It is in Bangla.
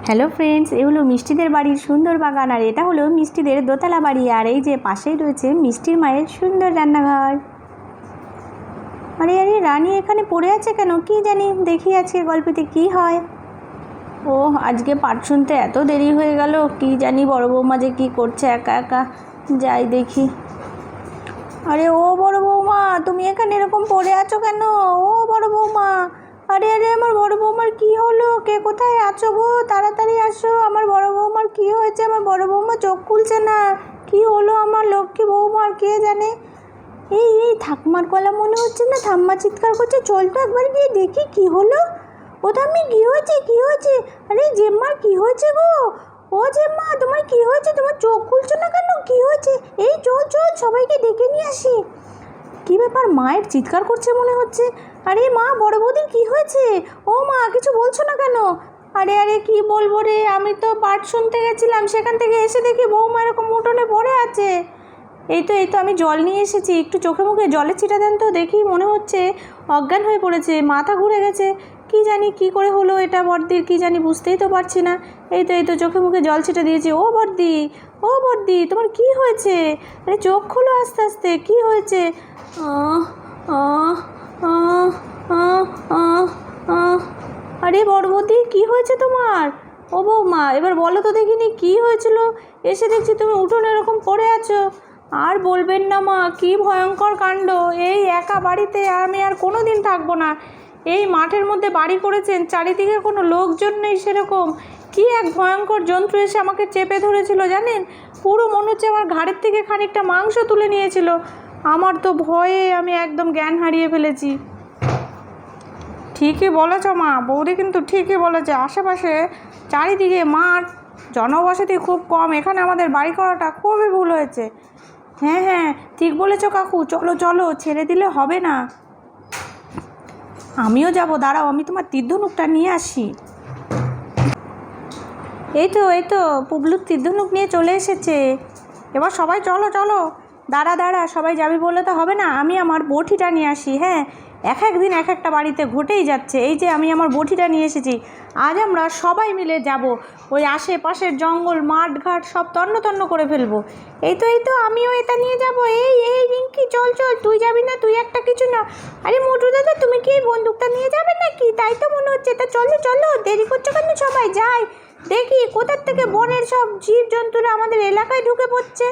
হ্যালো ফ্রেন্ডস, এই হলো মিষ্টিদের বাড়ির সুন্দর বাগান, আর এটা হলো মিষ্টিদের দোতলা বাড়ি। আর এই যে পাশেই রয়েছে মিষ্টির মায়ের সুন্দর রান্নাঘর। আরে আরে, রানী এখানে পড়ে আছে কেন কি জানি, দেখি আজকে গল্পেতে কি হয়। ও আজকে পাঠ শুনতে এত দেরি হয়ে গেল, কি জানি বড় বৌমা যে কী করছে একা একা। যাই দেখি। আরে ও বড় বৌমা, তুমি এখানে এরকম পড়ে আছো কেন? ও বড় বৌমা, আরে আরে, আমার বড় বৌমার কি হলো? কে কোথায় আছো গো? তাড়াতাড়ি আসো। আমার বড় বৌমার কি হয়েছে? আমার বড় বৌমা চোখ খুলছে না। কি হলো আমার লক্ষ্মী বৌমার, কে জানে। এই এই ঠাকুমার গলা মনে হচ্ছে না, ঠাম্মা চিৎকার করছে। চল তো একবার গিয়ে দেখি কি হলো। ও ঠাম্মি, কি হয়েছে কি হয়েছে? আরে জেম্মার কি হয়েছে গো? ও জেম্মা, তোমার কি হয়েছে? তোমার চোখ খুলছে না কেন? কি হয়েছে? এই চল চল, সবাইকে ডেকে নিয়ে আসি। কি ব্যাপার, মায়ের চিৎকার করছে মনে হচ্ছে। আরে মা, বড় বৌদির কি হয়েছে? ও মা, কিছু বলছো না কেন? আরে আরে, কি বলবো রে, আমি তো পাঠ শুনতে গেছিলাম, সেখান থেকে এসে দেখি বৌমা এরকম উঠোনে পড়ে আছে। এই তো আমি জল নিয়ে এসেছি, একটু চোখে মুখে জলের ছিটা দেন তো দেখি। মনে হচ্ছে অজ্ঞান হয়ে পড়েছে, মাথা ঘুরে গেছে। কি জানি কি করে হলো এটা বড়দির, কি জানি বুঝতেই তো পারছি না। এই তো চোখে মুখে জল ছিটা দিয়েছি। ও বড়দি, ও বড়দি, তোমার কি হয়েছে? আরে চোখ খোলো আস্তে আস্তে, কি হয়েছে? আহ আহ আহ আহ আহ আহ আরে বড় বৌদি, কী হয়েছে তোমার? ও বৌমা, এবার বলো তো দেখিনি কী হয়েছিল। এসে দেখছি তুমি উঠোনে এরকম পড়ে আছো। আর বলবেন না মা, কি ভয়ঙ্কর কাণ্ড। এই একা বাড়িতে আমি আর কোনো দিন থাকবো না। এই মাঠের মধ্যে বাড়ি করেছেন, চারিদিকে কোনো লোকজন নেই সেরকম। কি এক ভয়ঙ্কর জন্তু এসে আমাকে চেপে ধরেছিল জানেন। পুরো মনে হচ্ছে আমার ঘাড়ের থেকে খানিকটা মাংস তুলে নিয়েছিল। আমার তো ভয়ে আমি একদম জ্ঞান হারিয়ে ফেলেছি। ঠিকই বলেছ মা, বৌদি কিন্তু ঠিকই বলেছে। আশেপাশে চারিদিকে মাঠ, জনবসতি খুব কম, এখানে আমাদের বাড়ি করাটা খুবই ভুল হয়েছে। হ্যাঁ হ্যাঁ, ঠিক বলেছ কাকু, চলো চলো, ছেড়ে দিলে হবে না। আমিও যাব, দাঁড়াও, আমি তোমার তীর্ধনুকটা নিয়ে আসি। এই তো পুবলুর তীর্ধনুক নিয়ে চলে এসেছে। এবার সবাই চলো চলো। দাঁড়া, সবাই যাবি বলে তো হবে না, আমি আমার বটিটা নিয়ে আসি। হ্যাঁ, এক এক দিন এক একটা বাড়িতে ঘটেই যাচ্ছে। এই যে আমি আমার বটিটা নিয়ে এসেছি। আজ আমরা সবাই মিলে যাব, ওই আশেপাশের জঙ্গল মাঠ ঘাট সব তন্ন করে ফেলবো। এই তো আমিও এটা নিয়ে যাব। এই রিঙ্কি, চল চল, তুই যাবি না? তুই একটা কিছু না। আরে মোটু দাদা, তুমি কি এই বন্দুকটা নিয়ে যাবে নাকি? তাই তো মনে হচ্ছে। তা চলো চলো, দেরি করছো কেন? সবাই যাই দেখি কোথার থেকে বনের সব জীবজন্তুরা আমাদের এলাকায় ঢুকে পড়ছে।